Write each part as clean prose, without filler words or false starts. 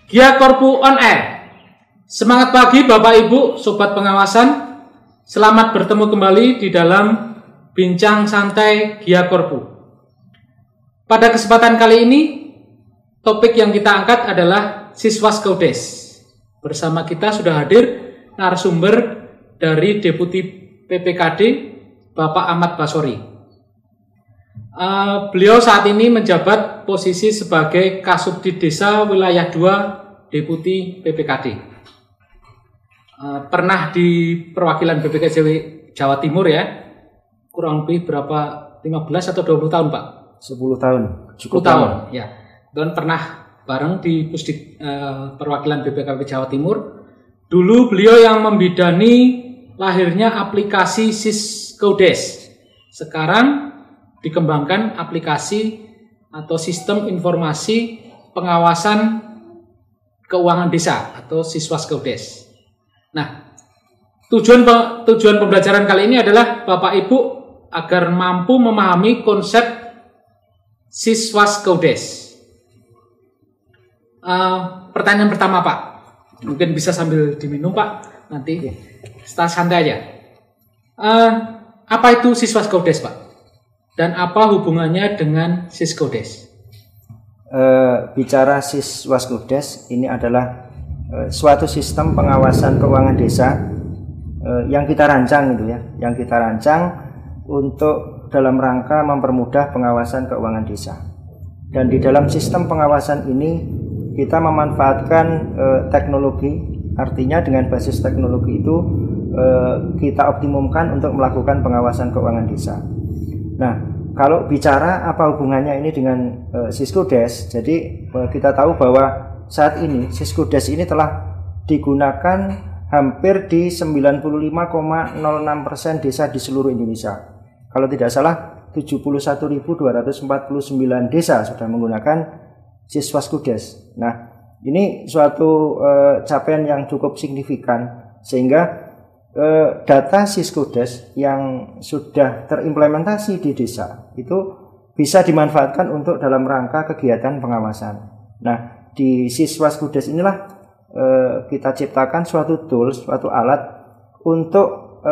Gia Korpu on Air. Semangat pagi Bapak Ibu, Sobat Pengawasan. Selamat bertemu kembali di dalam Bincang Santai Gia Korpu. Pada kesempatan kali ini, topik yang kita angkat adalah Siswaskeudes. Bersama kita sudah hadir narasumber dari Deputi PPKD, Bapak Ahmad Basori. Beliau saat ini menjabat posisi sebagai Kasubdit Desa Wilayah 2 Deputi PPKD. Pernah di perwakilan BPKJ Jawa Timur ya, kurang lebih berapa, 15 atau 20 tahun Pak? 10 tahun. 10 tahun ya. Dan pernah bareng di Pusdik perwakilan BPKB Jawa Timur. Dulu beliau yang membidani lahirnya aplikasi Siswaskeudes. Sekarang dikembangkan aplikasi atau sistem informasi pengawasan keuangan desa atau Siswaskeudes. Nah, tujuan pembelajaran kali ini adalah Bapak Ibu agar mampu memahami konsep Siswaskeudes. Pertanyaan pertama Pak, mungkin bisa sambil diminum Pak, nanti santai aja. Apa itu Siswaskeudes Pak? Dan apa hubungannya dengan Siswaskeudes? Bicara Siswaskeudes, ini adalah suatu sistem pengawasan keuangan desa yang kita rancang gitu ya, yang kita rancang untuk dalam rangka mempermudah pengawasan keuangan desa. Dan di dalam sistem pengawasan ini kita memanfaatkan teknologi, artinya dengan basis teknologi itu kita optimumkan untuk melakukan pengawasan keuangan desa. Nah, kalau bicara apa hubungannya ini dengan Siswaskeudes, jadi kita tahu bahwa saat ini Siswaskeudes ini telah digunakan hampir di 95,06% desa di seluruh Indonesia. Kalau tidak salah 71.249 desa sudah menggunakan Siswaskeudes. Nah, ini suatu capaian yang cukup signifikan sehingga data Siswaskeudes yang sudah terimplementasi di desa itu bisa dimanfaatkan untuk dalam rangka kegiatan pengawasan. Nah, di Siswaskeudes inilah kita ciptakan suatu tools, suatu alat untuk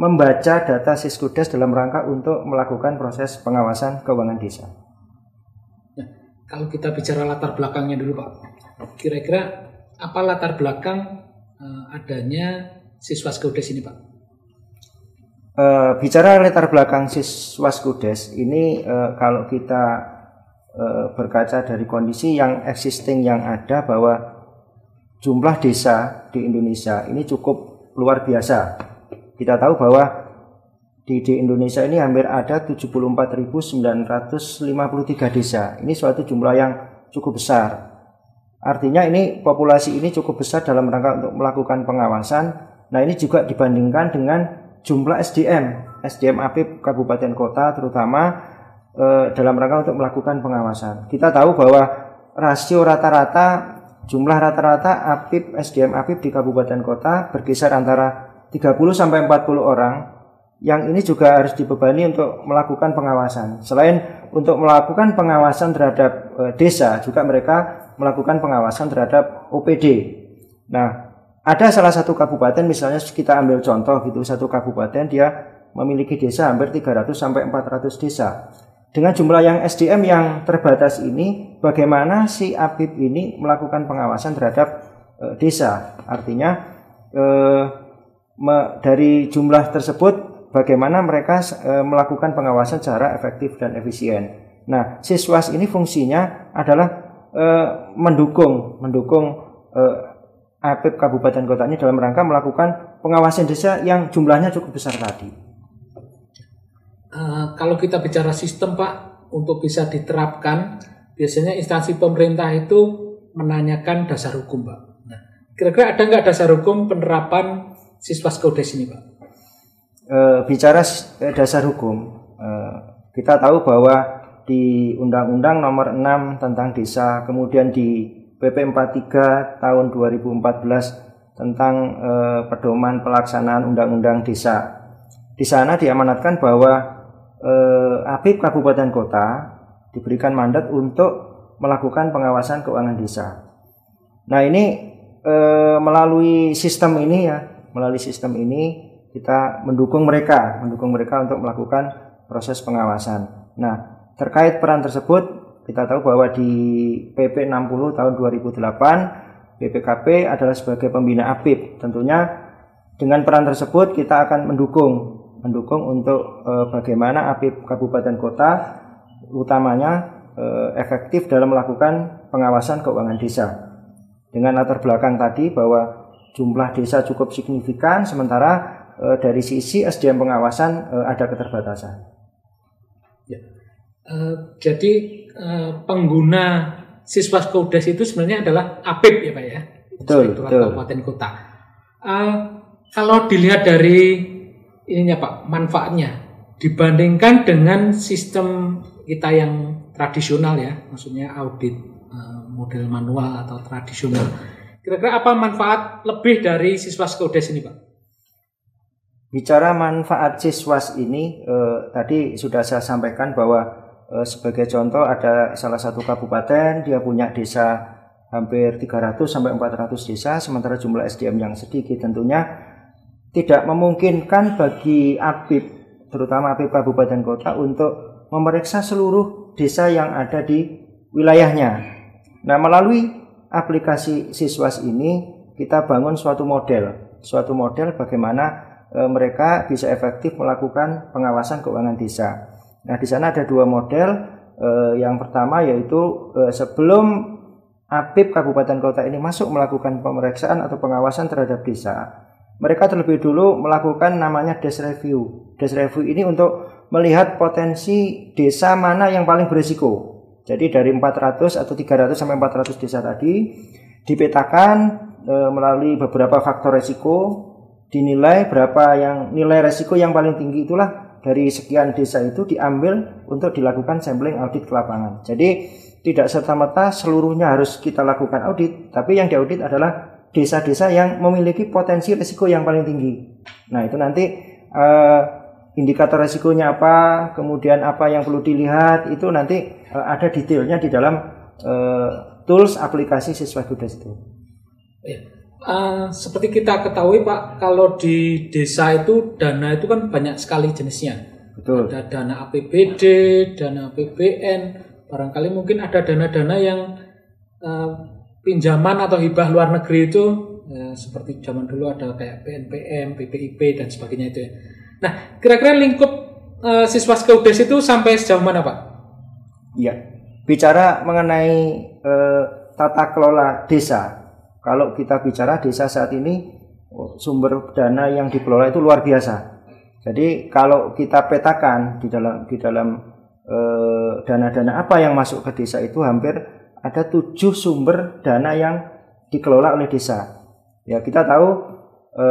membaca data Siswaskeudes dalam rangka untuk melakukan proses pengawasan keuangan desa. Nah, kalau kita bicara latar belakangnya dulu Pak, kira-kira apa latar belakang adanya Siswaskeudes ini Pak? Bicara latar belakang Siswaskeudes ini kalau kita berkaca dari kondisi yang existing yang ada bahwa jumlah desa di Indonesia ini cukup luar biasa. Kita tahu bahwa di Indonesia ini hampir ada 74.953 desa. Ini suatu jumlah yang cukup besar. Artinya ini populasi ini cukup besar dalam rangka untuk melakukan pengawasan. Nah, ini juga dibandingkan dengan jumlah SDM APIP kabupaten kota terutama dalam rangka untuk melakukan pengawasan. Kita tahu bahwa rasio jumlah rata-rata SDM APIP di kabupaten kota berkisar antara 30 sampai 40 orang, yang ini juga harus dibebani untuk melakukan pengawasan. Selain untuk melakukan pengawasan terhadap desa, juga mereka melakukan pengawasan terhadap OPD. Nah, ada salah satu kabupaten, misalnya kita ambil contoh gitu, satu kabupaten dia memiliki desa hampir 300 sampai 400 desa. Dengan jumlah yang SDM yang terbatas ini, bagaimana si APIP ini melakukan pengawasan terhadap desa? Artinya dari jumlah tersebut, bagaimana mereka melakukan pengawasan secara efektif dan efisien. Nah, Siswas ini fungsinya adalah mendukung APIP kabupaten kotanya dalam rangka melakukan pengawasan desa yang jumlahnya cukup besar tadi. Kalau kita bicara sistem Pak, untuk bisa diterapkan, biasanya instansi pemerintah itu menanyakan dasar hukum Pak. Nah, kira-kira ada nggak dasar hukum penerapan Siswaskeudes ini Pak? Bicara dasar hukum, kita tahu bahwa di Undang-Undang Nomor 6 tentang Desa, kemudian di PP 43 tahun 2014 tentang pedoman pelaksanaan Undang-Undang Desa. Di sana diamanatkan bahwa APIP kabupaten kota diberikan mandat untuk melakukan pengawasan keuangan desa. Nah ini melalui sistem ini kita mendukung mereka untuk melakukan proses pengawasan. Nah terkait peran tersebut, kita tahu bahwa di PP 60 tahun 2008 BPKP adalah sebagai pembina APIP. Tentunya dengan peran tersebut kita akan mendukung untuk bagaimana APIP kabupaten kota utamanya efektif dalam melakukan pengawasan keuangan desa. Dengan latar belakang tadi bahwa jumlah desa cukup signifikan, sementara dari sisi SDM pengawasan ada keterbatasan. Ya. Jadi pengguna Siswaskaudes itu sebenarnya adalah APIP ya Pak ya? Betul. Kabupaten kota. Kalau dilihat dari ininya Pak, manfaatnya dibandingkan dengan sistem kita yang tradisional ya, maksudnya audit model manual atau tradisional. Kira-kira apa manfaat lebih dari Siswaskaudes ini Pak? Bicara manfaat Siswas ini, tadi sudah saya sampaikan bahwa sebagai contoh ada salah satu kabupaten, dia punya desa hampir 300 sampai 400 desa, sementara jumlah SDM yang sedikit. Tentunya tidak memungkinkan bagi APIP, terutama APIP kabupaten kota, untuk memeriksa seluruh desa yang ada di wilayahnya. Nah, melalui aplikasi Siswas ini kita bangun suatu model bagaimana mereka bisa efektif melakukan pengawasan keuangan desa. Nah, di sana ada dua model. Yang pertama yaitu sebelum APIP kabupaten kota ini masuk melakukan pemeriksaan atau pengawasan terhadap desa, mereka terlebih dulu melakukan namanya desk review. Desk review ini untuk melihat potensi desa mana yang paling berisiko. Jadi dari 400 atau 300 sampai 400 desa tadi dipetakan melalui beberapa faktor resiko, dinilai berapa yang nilai resiko yang paling tinggi, itulah dari sekian desa itu diambil untuk dilakukan sampling audit ke lapangan. Jadi tidak serta-merta seluruhnya harus kita lakukan audit, tapi yang diaudit adalah desa-desa yang memiliki potensi risiko yang paling tinggi. Nah itu nanti indikator risikonya apa, kemudian apa yang perlu dilihat, itu nanti ada detailnya di dalam tools aplikasi Siswaskaudes itu. Seperti kita ketahui Pak, kalau di desa itu dana itu kan banyak sekali jenisnya. Betul. Ada dana APBD, dana APBN, barangkali mungkin ada dana-dana yang pinjaman atau hibah luar negeri itu seperti zaman dulu ada kayak PNPM, BPIP dan sebagainya itu ya. Nah, kira-kira lingkup Siswaskaudes itu sampai sejauh mana Pak? Iya, bicara mengenai tata kelola desa. Kalau kita bicara desa saat ini, sumber dana yang dikelola itu luar biasa. Jadi kalau kita petakan di dalam dana-dana apa yang masuk ke desa itu hampir ada 7 sumber dana yang dikelola oleh desa. Ya, kita tahu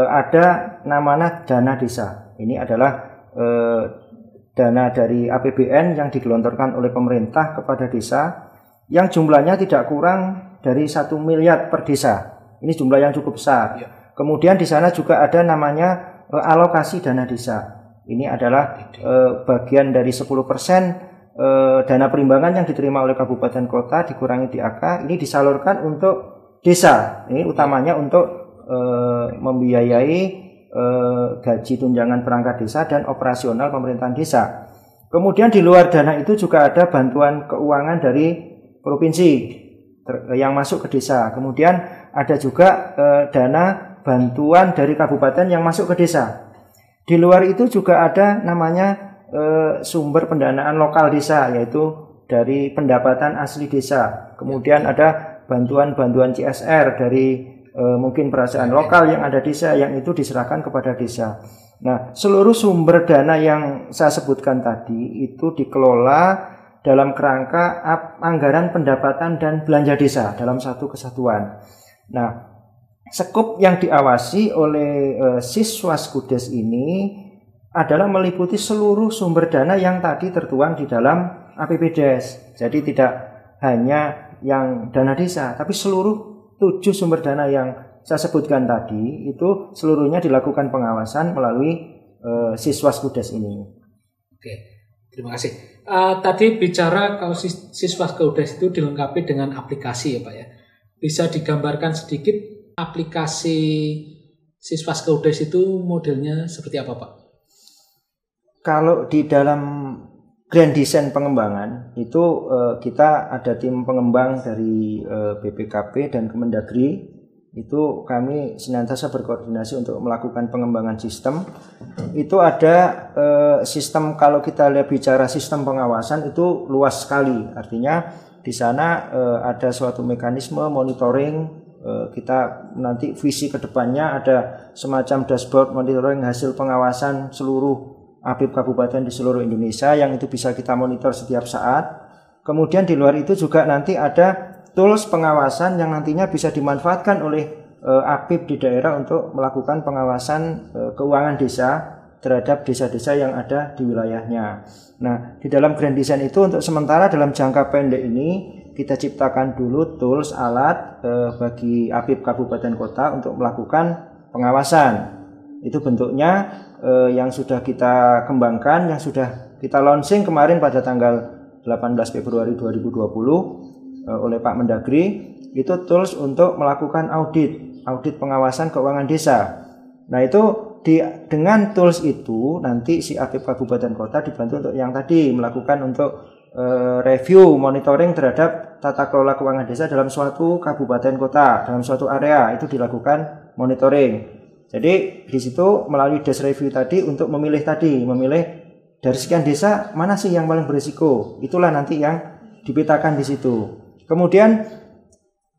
ada namanya dana desa. Ini adalah dana dari APBN yang digelontorkan oleh pemerintah kepada desa yang jumlahnya tidak kurang dari 1 miliar per desa. Ini jumlah yang cukup besar. Ya. Kemudian di sana juga ada namanya alokasi dana desa. Ini adalah bagian dari 10% dana perimbangan yang diterima oleh kabupaten kota dikurangi DAK. Ini disalurkan untuk desa. Ini utamanya untuk membiayai gaji tunjangan perangkat desa dan operasional pemerintahan desa. Kemudian di luar dana itu juga ada bantuan keuangan dari provinsi yang masuk ke desa. Kemudian ada juga dana bantuan dari kabupaten yang masuk ke desa. Di luar itu juga ada namanya sumber pendanaan lokal desa, yaitu dari pendapatan asli desa. Kemudian ada bantuan-bantuan CSR dari mungkin perasaan lokal yang ada desa, yang itu diserahkan kepada desa. Nah, seluruh sumber dana yang saya sebutkan tadi itu dikelola dalam kerangka anggaran pendapatan dan belanja desa dalam satu kesatuan. Nah, skop yang diawasi oleh Siswaskaudes ini adalah meliputi seluruh sumber dana yang tadi tertuang di dalam APBDes. Jadi tidak hanya yang dana desa, tapi seluruh 7 sumber dana yang saya sebutkan tadi itu seluruhnya dilakukan pengawasan melalui Siswaskaudes ini. Oke, terima kasih. Tadi bicara kalau Siswaskaudes itu dilengkapi dengan aplikasi ya Pak ya. bisa digambarkan sedikit aplikasi Siswaska UDES itu modelnya seperti apa, Pak? Kalau di dalam grand design pengembangan itu kita ada tim pengembang dari BPKP dan Kemendagri. Itu kami senantiasa berkoordinasi untuk melakukan pengembangan sistem. Itu ada sistem, kalau kita lihat bicara sistem pengawasan itu luas sekali. Artinya di sana ada suatu mekanisme monitoring. Kita nanti visi kedepannya ada semacam dashboard monitoring hasil pengawasan seluruh APIP kabupaten di seluruh Indonesia yang itu bisa kita monitor setiap saat. Kemudian di luar itu juga nanti ada tools pengawasan yang nantinya bisa dimanfaatkan oleh APIP di daerah untuk melakukan pengawasan keuangan desa terhadap desa-desa yang ada di wilayahnya. Nah, di dalam grand design itu untuk sementara dalam jangka pendek ini kita ciptakan dulu tools alat bagi APIP kabupaten kota untuk melakukan pengawasan. Itu bentuknya yang sudah kita kembangkan, yang sudah kita launching kemarin pada tanggal 18 Februari 2020 oleh Pak Mendagri. Itu tools untuk melakukan audit pengawasan keuangan desa. Nah, itu dengan tools itu nanti si APIP kabupaten kota dibantu untuk yang tadi melakukan untuk review monitoring terhadap tata kelola keuangan desa dalam suatu kabupaten kota, dalam suatu area itu dilakukan monitoring. Jadi di situ melalui desk review tadi untuk memilih dari sekian desa mana sih yang paling berisiko. Itulah nanti yang dipetakan di situ. Kemudian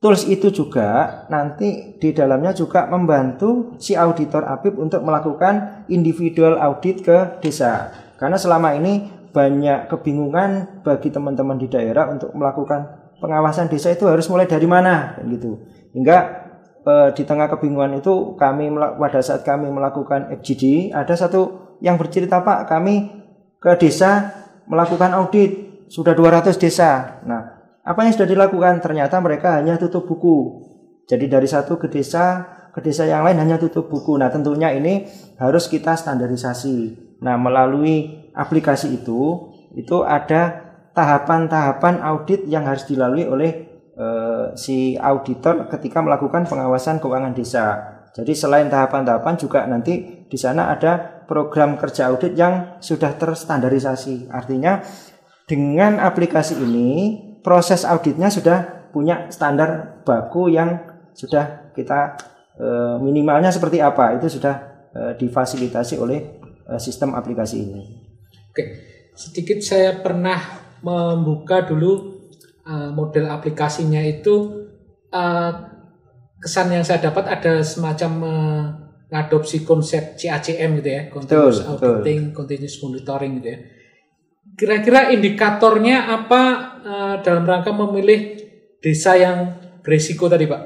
tools itu juga nanti di dalamnya juga membantu si auditor APIP untuk melakukan individual audit ke desa. Karena selama ini banyak kebingungan bagi teman-teman di daerah untuk melakukan pengawasan desa itu harus mulai dari mana gitu. Hingga di tengah kebingungan itu pada saat kami melakukan FGD ada satu yang bercerita, Pak, kami ke desa melakukan audit sudah 200 desa. Nah, apa yang sudah dilakukan? Ternyata mereka hanya tutup buku. Jadi dari satu ke desa yang lain hanya tutup buku. Nah, tentunya ini harus kita standarisasi. Nah, melalui aplikasi itu ada tahapan-tahapan audit yang harus dilalui oleh si auditor ketika melakukan pengawasan keuangan desa. Jadi selain tahapan-tahapan juga nanti di sana ada program kerja audit yang sudah terstandarisasi. Artinya dengan aplikasi ini proses auditnya sudah punya standar baku yang sudah kita minimalnya seperti apa, itu sudah difasilitasi oleh sistem aplikasi ini. Oke, sedikit saya pernah membuka dulu model aplikasinya itu. Kesan yang saya dapat ada semacam mengadopsi konsep CACM gitu ya, continuous auditing, continuous monitoring gitu ya. Kira-kira indikatornya apa dalam rangka memilih desa yang berisiko tadi, Pak?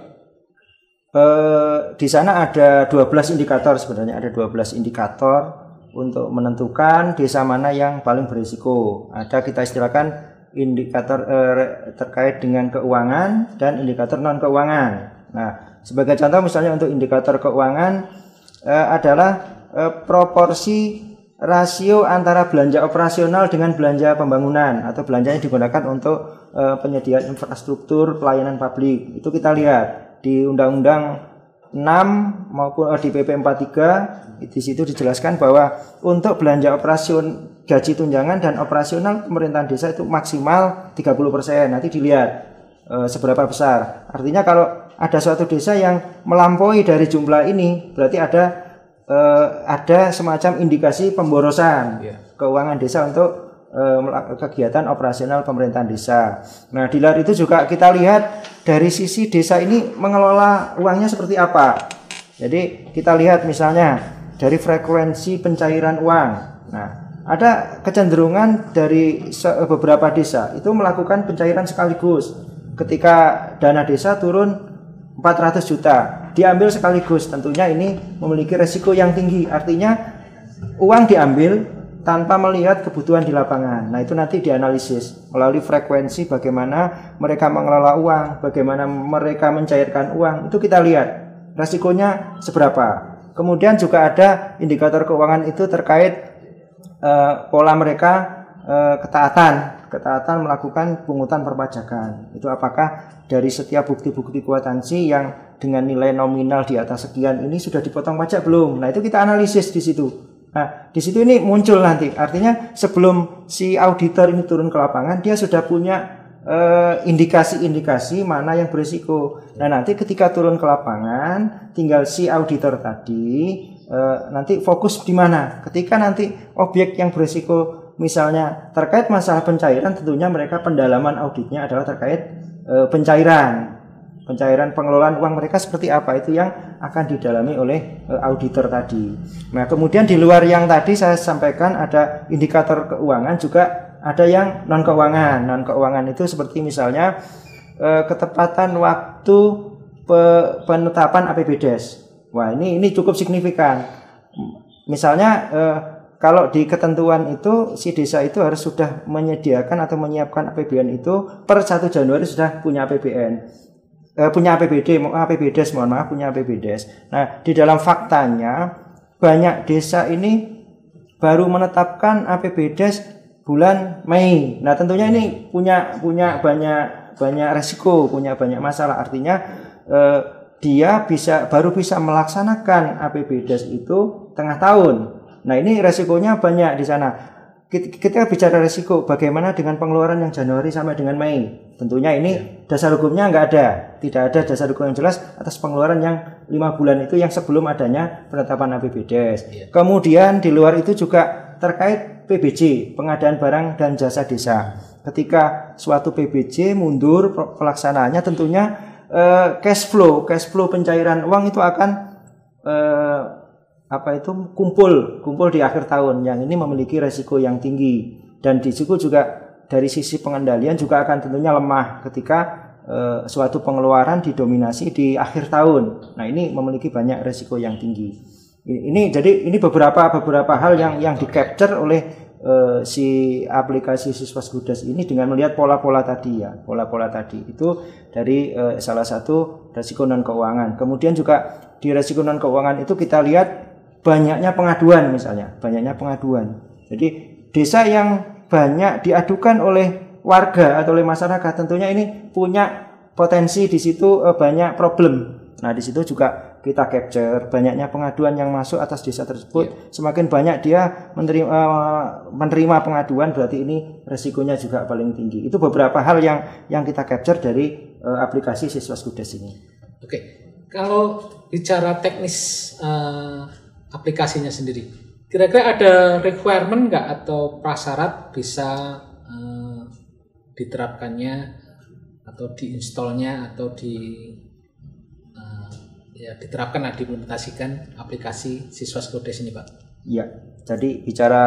Di sana ada 12 indikator sebenarnya, ada 12 indikator untuk menentukan desa mana yang paling berisiko. Ada kita istilahkan indikator terkait dengan keuangan dan indikator non keuangan. Nah, sebagai contoh misalnya untuk indikator keuangan adalah proporsi rasio antara belanja operasional dengan belanja pembangunan atau belanja yang digunakan untuk penyediaan infrastruktur pelayanan publik. Itu kita lihat di Undang-Undang 6 maupun di PP 43 di situ dijelaskan bahwa untuk belanja operasional gaji tunjangan dan operasional pemerintahan desa itu maksimal 30%. Nanti dilihat seberapa besar. Artinya kalau ada suatu desa yang melampaui dari jumlah ini, berarti ada semacam indikasi pemborosan keuangan desa untuk kegiatan operasional pemerintahan desa. Nah, di luar itu juga kita lihat dari sisi desa ini mengelola uangnya seperti apa. Jadi kita lihat misalnya dari frekuensi pencairan uang. Nah, ada kecenderungan dari beberapa desa itu melakukan pencairan sekaligus. Ketika dana desa turun 400 juta, diambil sekaligus. Tentunya ini memiliki resiko yang tinggi. Artinya uang diambil tanpa melihat kebutuhan di lapangan. Nah, itu nanti dianalisis melalui frekuensi bagaimana mereka mengelola uang, bagaimana mereka mencairkan uang. Itu kita lihat resikonya seberapa. Kemudian juga ada indikator keuangan itu terkait pola mereka ketaatan ketaatan melakukan pungutan perpajakan. Itu apakah dari setiap bukti-bukti kwitansi yang dengan nilai nominal di atas sekian ini sudah dipotong pajak belum? Nah, itu kita analisis di situ. Nah, di situ ini muncul nanti. Artinya sebelum si auditor ini turun ke lapangan, dia sudah punya indikasi-indikasi mana yang berisiko. Nah, nanti ketika turun ke lapangan, tinggal si auditor tadi nanti fokus di mana. Ketika nanti objek yang berisiko misalnya terkait masalah pencairan, tentunya mereka pendalaman auditnya adalah terkait pencairan pengelolaan uang mereka seperti apa, itu yang akan didalami oleh auditor tadi. Nah, kemudian di luar yang tadi saya sampaikan ada indikator keuangan, juga ada yang non keuangan. Non keuangan itu seperti misalnya ketepatan waktu penetapan APBDes. Wah, ini cukup signifikan. Misalnya kalau di ketentuan itu si desa itu harus sudah menyediakan atau menyiapkan APBN itu per 1 Januari sudah punya APBN. Punya APBDes, mohon maaf, punya APBDes. Nah, di dalam faktanya banyak desa ini baru menetapkan APBDes bulan Mei. Nah, tentunya ini punya banyak resiko, punya banyak masalah. Artinya dia baru bisa melaksanakan APBDes itu tengah tahun. Nah, ini resikonya banyak di sana. Kita bicara resiko, bagaimana dengan pengeluaran yang Januari sampai dengan Mei? Tentunya ini dasar hukumnya tidak ada dasar hukum yang jelas atas pengeluaran yang 5 bulan itu yang sebelum adanya penetapan APBDes. Kemudian di luar itu juga terkait PBJ, pengadaan barang dan jasa desa. Ketika suatu PBJ mundur pelaksanaannya, tentunya cash flow pencairan uang itu akan kumpul di akhir tahun, yang ini memiliki resiko yang tinggi, dan di situ juga dari sisi pengendalian juga akan tentunya lemah ketika suatu pengeluaran didominasi di akhir tahun. Nah, ini memiliki banyak resiko yang tinggi. Ini beberapa hal yang di capture oleh si aplikasi Siswaskudes ini dengan melihat pola-pola tadi itu dari salah satu resiko non keuangan. Kemudian juga di resiko non keuangan itu kita lihat banyaknya pengaduan. Jadi desa yang banyak diadukan oleh warga atau oleh masyarakat, tentunya ini punya potensi di situ banyak problem. Nah, di situ juga kita capture banyaknya pengaduan yang masuk atas desa tersebut. Semakin banyak dia menerima pengaduan, berarti ini resikonya juga paling tinggi. Itu beberapa hal yang kita capture dari aplikasi Siswaskudes ini. Oke, kalau bicara teknis aplikasinya sendiri, kira-kira ada requirement nggak atau prasyarat bisa diterapkannya atau diinstalnya atau diterapkan atau diimplementasikan aplikasi Siswaskudes ini, Pak? Ya, jadi bicara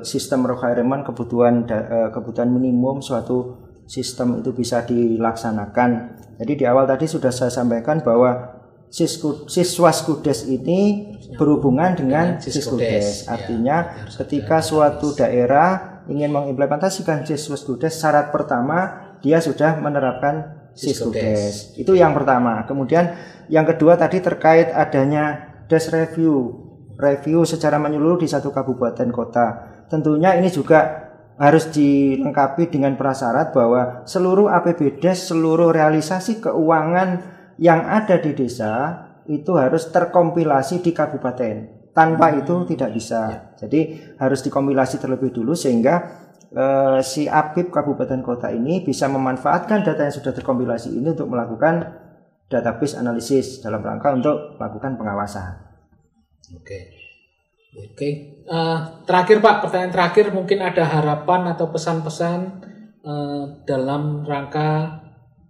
sistem requirement, kebutuhan minimum suatu sistem itu bisa dilaksanakan. Jadi di awal tadi sudah saya sampaikan bahwa Siswaskudes ini berhubungan dengan Siskudes. Artinya ketika suatu daerah ingin mengimplementasikan Siswaskudes, syarat pertama dia sudah menerapkan Siskudes. Itu yang pertama. Kemudian yang kedua tadi terkait adanya desk review secara menyeluruh di satu kabupaten kota. Tentunya ini juga harus dilengkapi dengan prasyarat bahwa seluruh APBDes, seluruh realisasi keuangan yang ada di desa itu harus terkompilasi di kabupaten. Tanpa itu tidak bisa. Jadi harus dikompilasi terlebih dulu sehingga si APIP kabupaten kota ini bisa memanfaatkan data yang sudah terkompilasi ini untuk melakukan database analisis dalam rangka untuk melakukan pengawasan. Oke. Terakhir Pak, pertanyaan terakhir, mungkin ada harapan atau pesan-pesan dalam rangka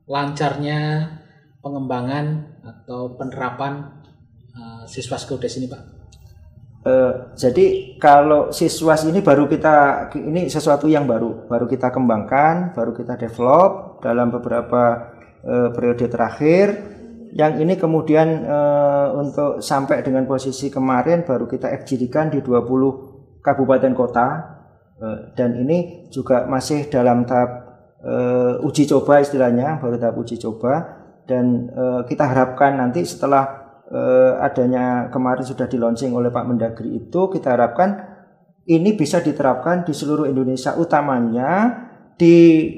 lancarnya pengembangan atau penerapan Siswaskudes ini, Pak? Jadi kalau Siswas ini ini sesuatu yang baru kita kembangkan, baru kita develop dalam beberapa periode terakhir. Yang ini kemudian untuk sampai dengan posisi kemarin baru kita FGD-kan di 20 kabupaten kota, dan ini juga masih dalam tahap uji coba, istilahnya baru tahap uji coba. Dan kita harapkan nanti setelah adanya kemarin sudah di launching oleh Pak Mendagri itu, kita harapkan ini bisa diterapkan di seluruh Indonesia, utamanya di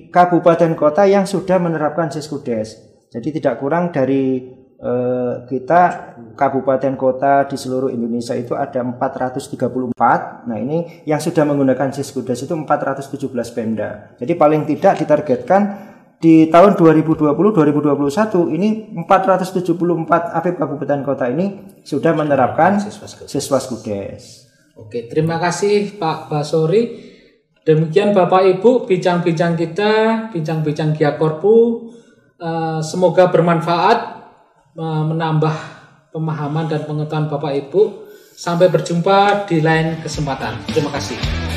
kabupaten kota yang sudah menerapkan Siskudes. Jadi tidak kurang dari kita kabupaten kota di seluruh Indonesia itu ada 434. Nah, ini yang sudah menggunakan Siskudes itu 417 Pemda. Jadi paling tidak ditargetkan di tahun 2020-2021 ini 474 APIP kabupaten kota ini sudah menerapkan Siswaskudes. Oke, terima kasih Pak Basori. Demikian Bapak Ibu bincang-bincang kita, bincang-bincang Giakorpu. Semoga bermanfaat, menambah pemahaman dan pengetahuan Bapak Ibu. Sampai berjumpa di lain kesempatan. Terima kasih.